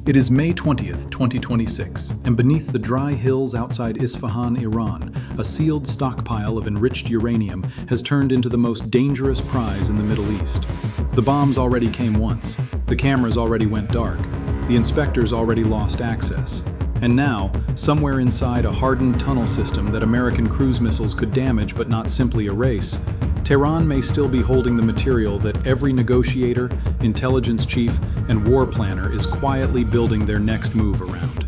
It is May 20th, 2026, and beneath the dry hills outside Isfahan, Iran, a sealed stockpile of enriched uranium has turned into the most dangerous prize in the Middle East. The bombs already came once, the cameras already went dark, the inspectors already lost access. And now, somewhere inside a hardened tunnel system that American cruise missiles could damage but not simply erase, Tehran may still be holding the material that every negotiator, intelligence chief, and war planner is quietly building their next move around.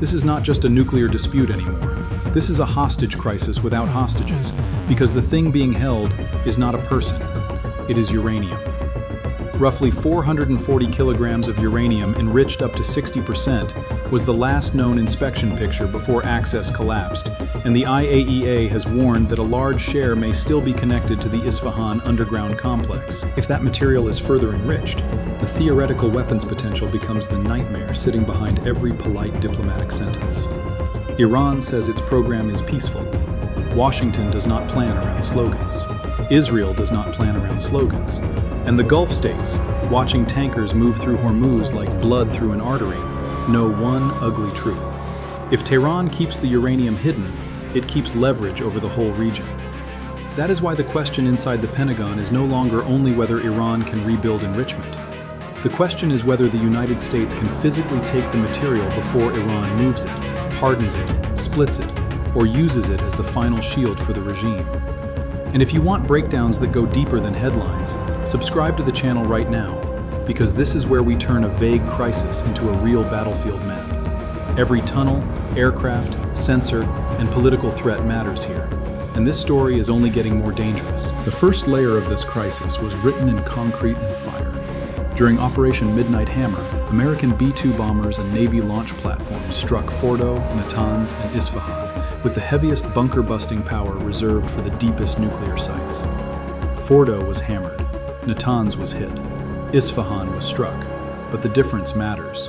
This is not just a nuclear dispute anymore. This is a hostage crisis without hostages, because the thing being held is not a person, it is uranium. Roughly 440 kilograms of uranium enriched up to 60% was the last known inspection picture before Axios collapsed, and the IAEA has warned that a large share may still be connected to the Isfahan underground complex. If that material is further enriched, the theoretical weapons potential becomes the nightmare sitting behind every polite diplomatic sentence. Iran says its program is peaceful. Washington does not plan around slogans. Israel does not plan around slogans. And the Gulf states, watching tankers move through Hormuz like blood through an artery, know one ugly truth. If Tehran keeps the uranium hidden, it keeps leverage over the whole region. That is why the question inside the Pentagon is no longer only whether Iran can rebuild enrichment. The question is whether the United States can physically take the material before Iran moves it, hardens it, splits it, or uses it as the final shield for the regime. And if you want breakdowns that go deeper than headlines, subscribe to the channel right now, because this is where we turn a vague crisis into a real battlefield map. Every tunnel, aircraft, sensor, and political threat matters here, and this story is only getting more dangerous. The first layer of this crisis was written in concrete and fire. During Operation Midnight Hammer, American B-2 bombers and Navy launch platforms struck Fordo, Natanz, and Isfahan, with the heaviest bunker-busting power reserved for the deepest nuclear sites. Fordo was hammered, Natanz was hit, Isfahan was struck, but the difference matters.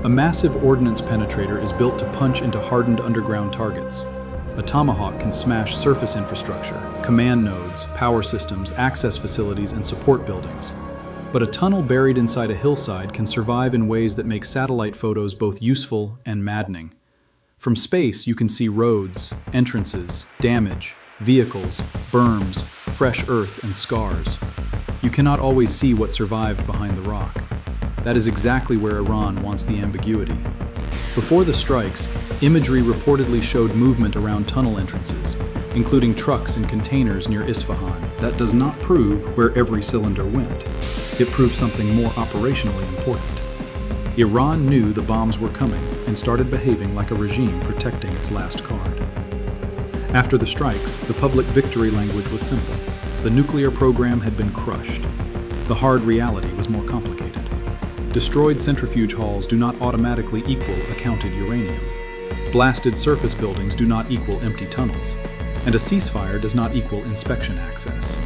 A massive ordnance penetrator is built to punch into hardened underground targets. A Tomahawk can smash surface infrastructure, command nodes, power systems, access facilities, and support buildings. But a tunnel buried inside a hillside can survive in ways that make satellite photos both useful and maddening. From space, you can see roads, entrances, damage, vehicles, berms, fresh earth, and scars. You cannot always see what survived behind the rock. That is exactly where Iran wants the ambiguity. Before the strikes, imagery reportedly showed movement around tunnel entrances, including trucks and containers near Isfahan. That does not prove where every cylinder went. It proves something more operationally important. Iran knew the bombs were coming and started behaving like a regime protecting its last card. After the strikes, the public victory language was simple. The nuclear program had been crushed. The hard reality was more complicated. Destroyed centrifuge halls do not automatically equal accounted uranium. Blasted surface buildings do not equal empty tunnels. And a ceasefire does not equal inspection access.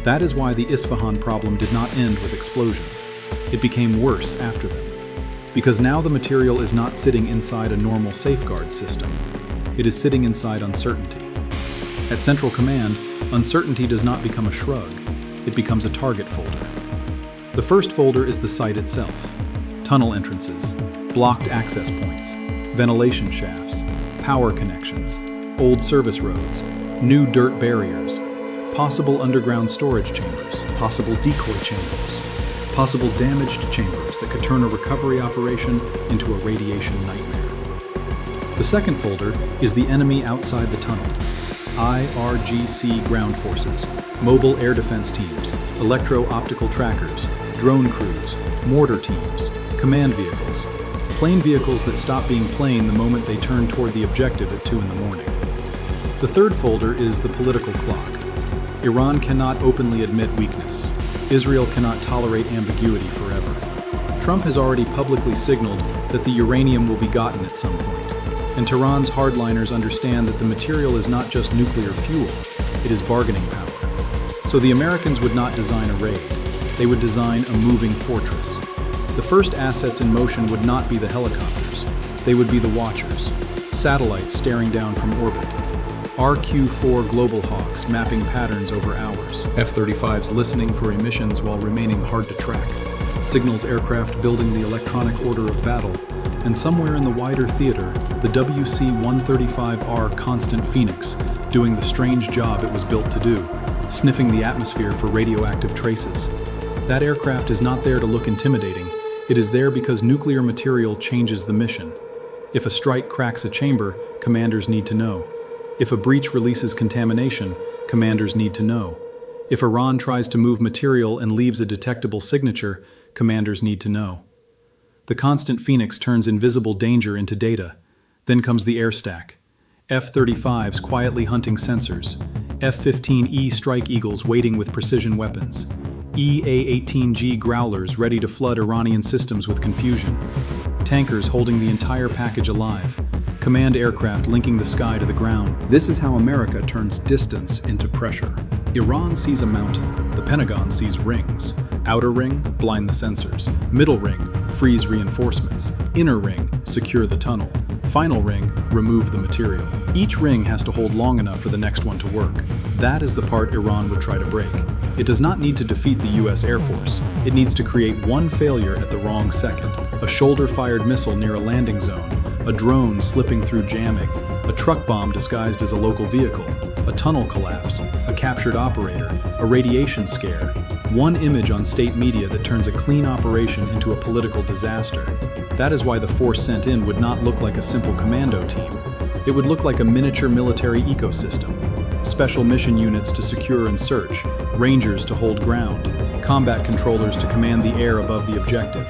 That is why the Isfahan problem did not end with explosions. It became worse after them. Because now the material is not sitting inside a normal safeguard system. It is sitting inside uncertainty. At Central Command, uncertainty does not become a shrug. It becomes a target folder. The first folder is the site itself. Tunnel entrances, blocked access points, ventilation shafts, power connections, old service roads, new dirt barriers, possible underground storage chambers, possible decoy chambers, possible damaged chambers that could turn a recovery operation into a radiation nightmare. The second folder is the enemy outside the tunnel. IRGC ground forces, mobile air defense teams, electro-optical trackers, drone crews, mortar teams, command vehicles, plane vehicles that stop being plane the moment they turn toward the objective at 2 in the morning. The third folder is the political clock. Iran cannot openly admit weakness. Israel cannot tolerate ambiguity forever. Trump has already publicly signaled that the uranium will be gotten at some point, and Tehran's hardliners understand that the material is not just nuclear fuel, it is bargaining power. So the Americans would not design a raid, they would design a moving fortress. The first assets in motion would not be the helicopters, they would be the watchers, satellites staring down from orbit, RQ-4 Global Hawks mapping patterns over hours, F-35s listening for emissions while remaining hard to track, signals aircraft building the electronic order of battle, and somewhere in the wider theater, the WC-135R Constant Phoenix, doing the strange job it was built to do, sniffing the atmosphere for radioactive traces. That aircraft is not there to look intimidating, it is there because nuclear material changes the mission. If a strike cracks a chamber, commanders need to know. If a breach releases contamination, commanders need to know. If Iran tries to move material and leaves a detectable signature, commanders need to know. The Constant Phoenix turns invisible danger into data. Then comes the air stack. F-35s quietly hunting sensors. F-15E Strike Eagles waiting with precision weapons. EA-18G Growlers ready to flood Iranian systems with confusion. Tankers holding the entire package alive. Command aircraft linking the sky to the ground. This is how America turns distance into pressure. Iran sees a mountain. The Pentagon sees rings. Outer ring, blind the sensors. Middle ring, freeze reinforcements. Inner ring, secure the tunnel. Final ring, remove the material. Each ring has to hold long enough for the next one to work. That is the part Iran would try to break. It does not need to defeat the US Air Force. It needs to create one failure at the wrong second. A shoulder-fired missile near a landing zone. A drone slipping through jamming. A truck bomb disguised as a local vehicle. A tunnel collapse. A captured operator. A radiation scare. One image on state media that turns a clean operation into a political disaster. That is why the force sent in would not look like a simple commando team. It would look like a miniature military ecosystem. Special mission units to secure and search, rangers to hold ground, combat controllers to command the air above the objective,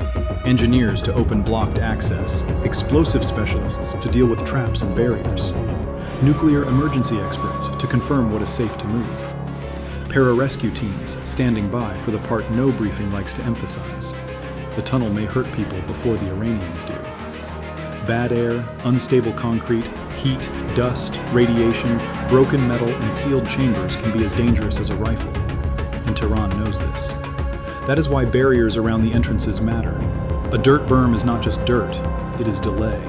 engineers to open blocked access, explosive specialists to deal with traps and barriers, nuclear emergency experts to confirm what is safe to move, pararescue teams standing by for the part no briefing likes to emphasize. The tunnel may hurt people before the Iranians do. Bad air, unstable concrete, heat, dust, radiation, broken metal, and sealed chambers can be as dangerous as a rifle. And Tehran knows this. That is why barriers around the entrances matter. A dirt berm is not just dirt, it is delay.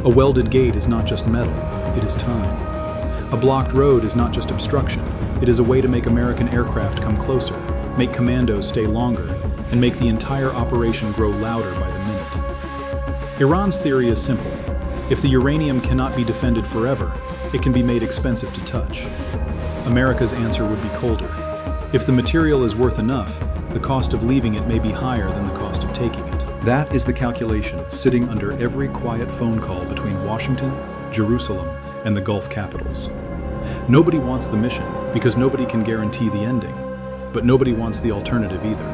A welded gate is not just metal, it is time. A blocked road is not just obstruction, it is a way to make American aircraft come closer, make commandos stay longer, and make the entire operation grow louder by the minute. Iran's theory is simple. If the uranium cannot be defended forever, it can be made expensive to touch. America's answer would be colder. If the material is worth enough, the cost of leaving it may be higher than the cost of taking it. That is the calculation sitting under every quiet phone call between Washington, Jerusalem, and the Gulf capitals. Nobody wants the mission because nobody can guarantee the ending, but nobody wants the alternative either.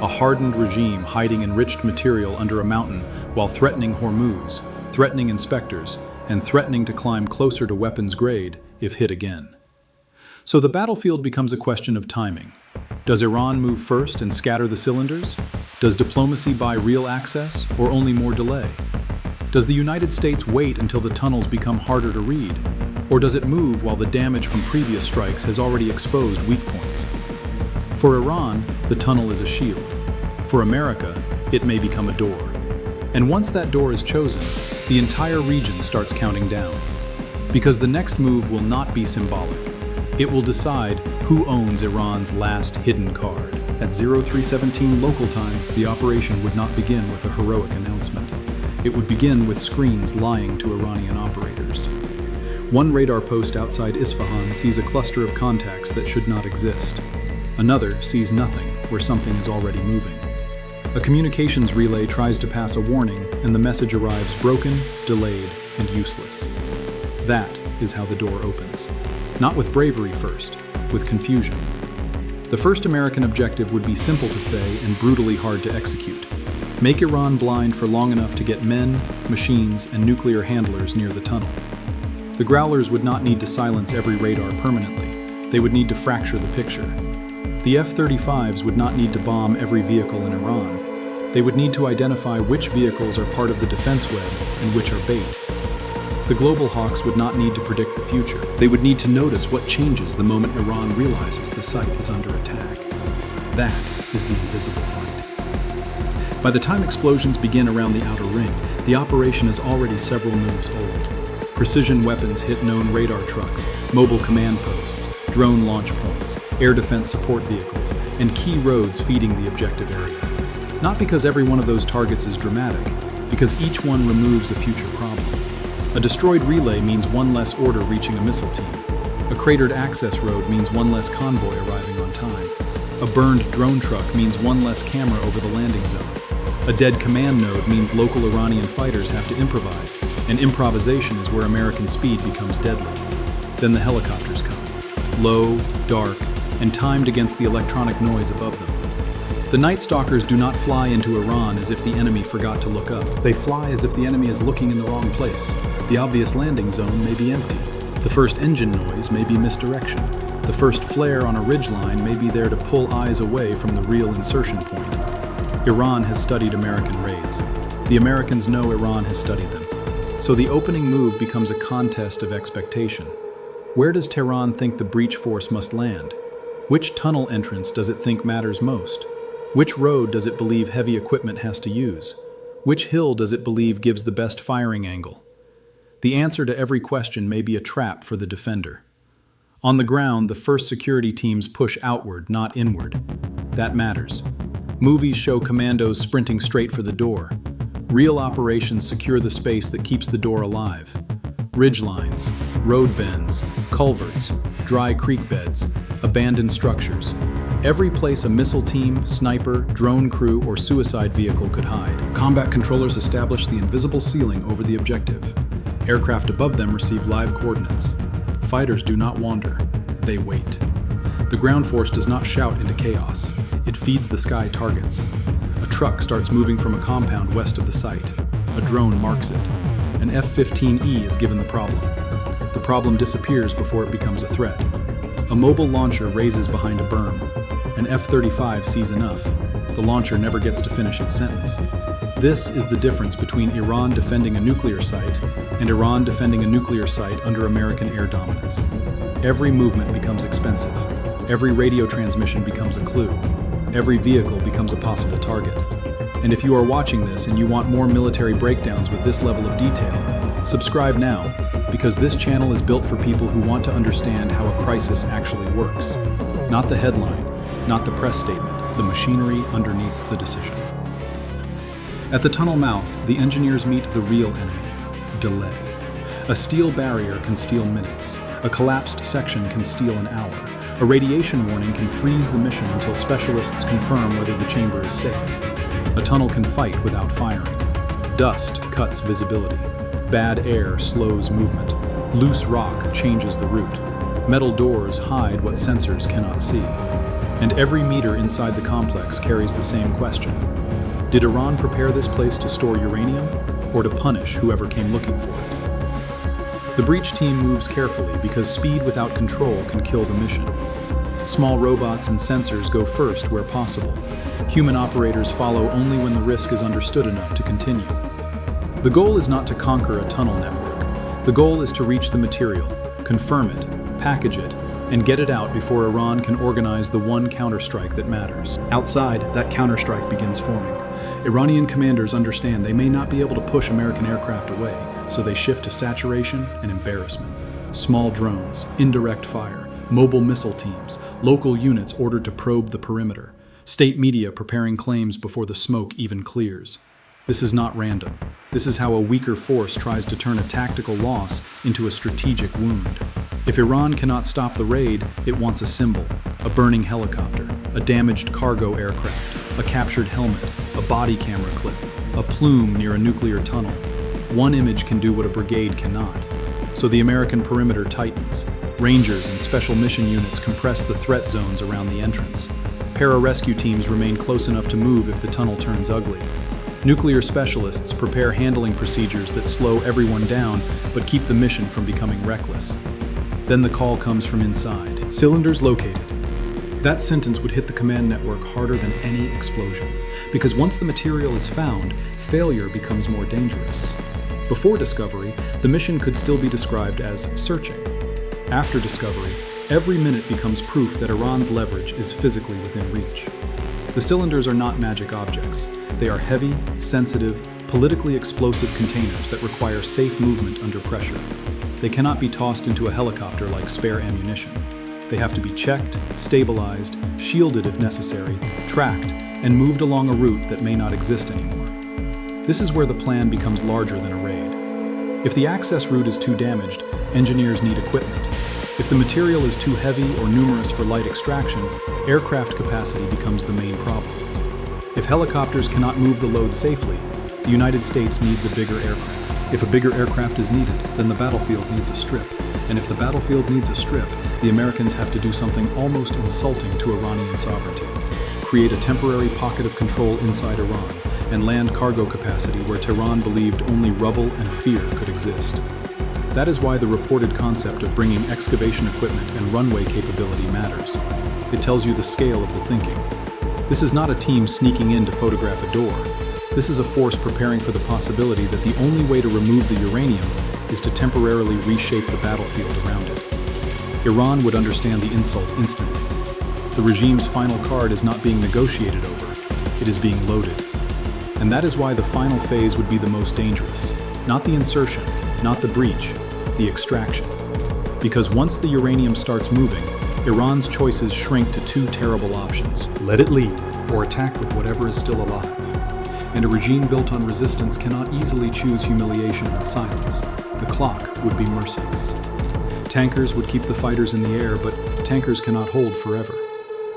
A hardened regime hiding enriched material under a mountain while threatening Hormuz, threatening inspectors, and threatening to climb closer to weapons grade if hit again. So the battlefield becomes a question of timing. Does Iran move first and scatter the cylinders? Does diplomacy buy real access or only more delay? Does the United States wait until the tunnels become harder to read? Or does it move while the damage from previous strikes has already exposed weak points? For Iran, the tunnel is a shield. For America, it may become a door. And once that door is chosen, the entire region starts counting down. Because the next move will not be symbolic. It will decide who owns Iran's last hidden card. At 0317 local time, the operation would not begin with a heroic announcement. It would begin with screens lying to Iranian operators. One radar post outside Isfahan sees a cluster of contacts that should not exist. Another sees nothing where something is already moving. A communications relay tries to pass a warning, and the message arrives broken, delayed, and useless. That is how the door opens. Not with bravery first, with confusion. The first American objective would be simple to say and brutally hard to execute. Make Iran blind for long enough to get men, machines, and nuclear handlers near the tunnel. The Growlers would not need to silence every radar permanently. They would need to fracture the picture. The F-35s would not need to bomb every vehicle in Iran. They would need to identify which vehicles are part of the defense web and which are bait. The Global Hawks would not need to predict the future. They would need to notice what changes the moment Iran realizes the site is under attack. That is the invisible fight. By the time explosions begin around the outer ring, the operation is already several moves old. Precision weapons hit known radar trucks, mobile command posts, drone launch points, air defense support vehicles, and key roads feeding the objective area. Not because every one of those targets is dramatic, because each one removes a future problem. A destroyed relay means one less order reaching a missile team. A cratered access road means one less convoy arriving on time. A burned drone truck means one less camera over the landing zone. A dead command node means local Iranian fighters have to improvise, and improvisation is where American speed becomes deadly. Then the helicopters come. Low, dark, and timed against the electronic noise above them. The Night Stalkers do not fly into Iran as if the enemy forgot to look up. They fly as if the enemy is looking in the wrong place. The obvious landing zone may be empty. The first engine noise may be misdirection. The first flare on a ridgeline may be there to pull eyes away from the real insertion point. Iran has studied American raids. The Americans know Iran has studied them. So the opening move becomes a contest of expectation. Where does Tehran think the breach force must land? Which tunnel entrance does it think matters most? Which road does it believe heavy equipment has to use? Which hill does it believe gives the best firing angle? The answer to every question may be a trap for the defender. On the ground, the first security teams push outward, not inward. That matters. Movies show commandos sprinting straight for the door. Real operations secure the space that keeps the door alive. Ridgelines, road bends, culverts, dry creek beds, abandoned structures. Every place a missile team, sniper, drone crew, or suicide vehicle could hide. Combat controllers establish the invisible ceiling over the objective. Aircraft above them receive live coordinates. Fighters do not wander, they wait. The ground force does not shout into chaos. It feeds the sky targets. A truck starts moving from a compound west of the site. A drone marks it. An F-15E is given the problem. The problem disappears before it becomes a threat. A mobile launcher raises behind a berm. An F-35 sees enough. The launcher never gets to finish its sentence. This is the difference between Iran defending a nuclear site and Iran defending a nuclear site under American air dominance. Every movement becomes expensive. Every radio transmission becomes a clue. Every vehicle becomes a possible target. And if you are watching this and you want more military breakdowns with this level of detail, subscribe now, because this channel is built for people who want to understand how a crisis actually works. Not the headline, not the press statement, the machinery underneath the decision. At the tunnel mouth, the engineers meet the real enemy: delay. A steel barrier can steal minutes. A collapsed section can steal an hour. A radiation warning can freeze the mission until specialists confirm whether the chamber is safe. A tunnel can fight without firing. Dust cuts visibility. Bad air slows movement. Loose rock changes the route. Metal doors hide what sensors cannot see. And every meter inside the complex carries the same question. Did Iran prepare this place to store uranium, or to punish whoever came looking for it? The breach team moves carefully because speed without control can kill the mission. Small robots and sensors go first where possible. Human operators follow only when the risk is understood enough to continue. The goal is not to conquer a tunnel network. The goal is to reach the material, confirm it, package it, and get it out before Iran can organize the one counterstrike that matters. Outside, that counterstrike begins forming. Iranian commanders understand they may not be able to push American aircraft away, so they shift to saturation and embarrassment. Small drones, indirect fire, mobile missile teams, local units ordered to probe the perimeter, state media preparing claims before the smoke even clears. This is not random. This is how a weaker force tries to turn a tactical loss into a strategic wound. If Iran cannot stop the raid, it wants a symbol: a burning helicopter, a damaged cargo aircraft, a captured helmet, a body camera clip, a plume near a nuclear tunnel. One image can do what a brigade cannot. So the American perimeter tightens. Rangers and special mission units compress the threat zones around the entrance. Pararescue teams remain close enough to move if the tunnel turns ugly. Nuclear specialists prepare handling procedures that slow everyone down but keep the mission from becoming reckless. Then the call comes from inside. Cylinders located. That sentence would hit the command network harder than any explosion, because once the material is found, failure becomes more dangerous. Before discovery, the mission could still be described as searching. After discovery, every minute becomes proof that Iran's leverage is physically within reach. The cylinders are not magic objects. They are heavy, sensitive, politically explosive containers that require safe movement under pressure. They cannot be tossed into a helicopter like spare ammunition. They have to be checked, stabilized, shielded if necessary, tracked, and moved along a route that may not exist anymore. This is where the plan becomes larger than a raid. If the access route is too damaged, engineers need equipment. If the material is too heavy or numerous for light extraction, aircraft capacity becomes the main problem. If helicopters cannot move the load safely, the United States needs a bigger aircraft. If a bigger aircraft is needed, then the battlefield needs a strip. And if the battlefield needs a strip, the Americans have to do something almost insulting to Iranian sovereignty. Create a temporary pocket of control inside Iran and land cargo capacity where Tehran believed only rubble and fear could exist. That is why the reported concept of bringing excavation equipment and runway capability matters. It tells you the scale of the thinking. This is not a team sneaking in to photograph a door. This is a force preparing for the possibility that the only way to remove the uranium is to temporarily reshape the battlefield around it. Iran would understand the insult instantly. The regime's final card is not being negotiated over, it is being loaded. And that is why the final phase would be the most dangerous. Not the insertion, not the breach, the extraction. Because once the uranium starts moving, Iran's choices shrink to two terrible options. Let it leave, or attack with whatever is still alive. And a regime built on resistance cannot easily choose humiliation and silence. The clock would be merciless. Tankers would keep the fighters in the air, but tankers cannot hold forever.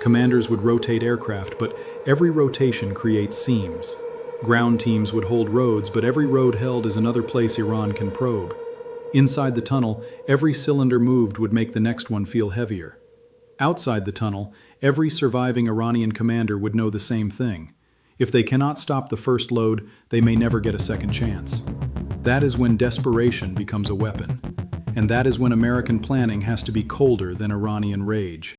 Commanders would rotate aircraft, but every rotation creates seams. Ground teams would hold roads, but every road held is another place Iran can probe. Inside the tunnel, every cylinder moved would make the next one feel heavier. Outside the tunnel, every surviving Iranian commander would know the same thing. If they cannot stop the first load, they may never get a second chance. That is when desperation becomes a weapon. And that is when American planning has to be colder than Iranian rage.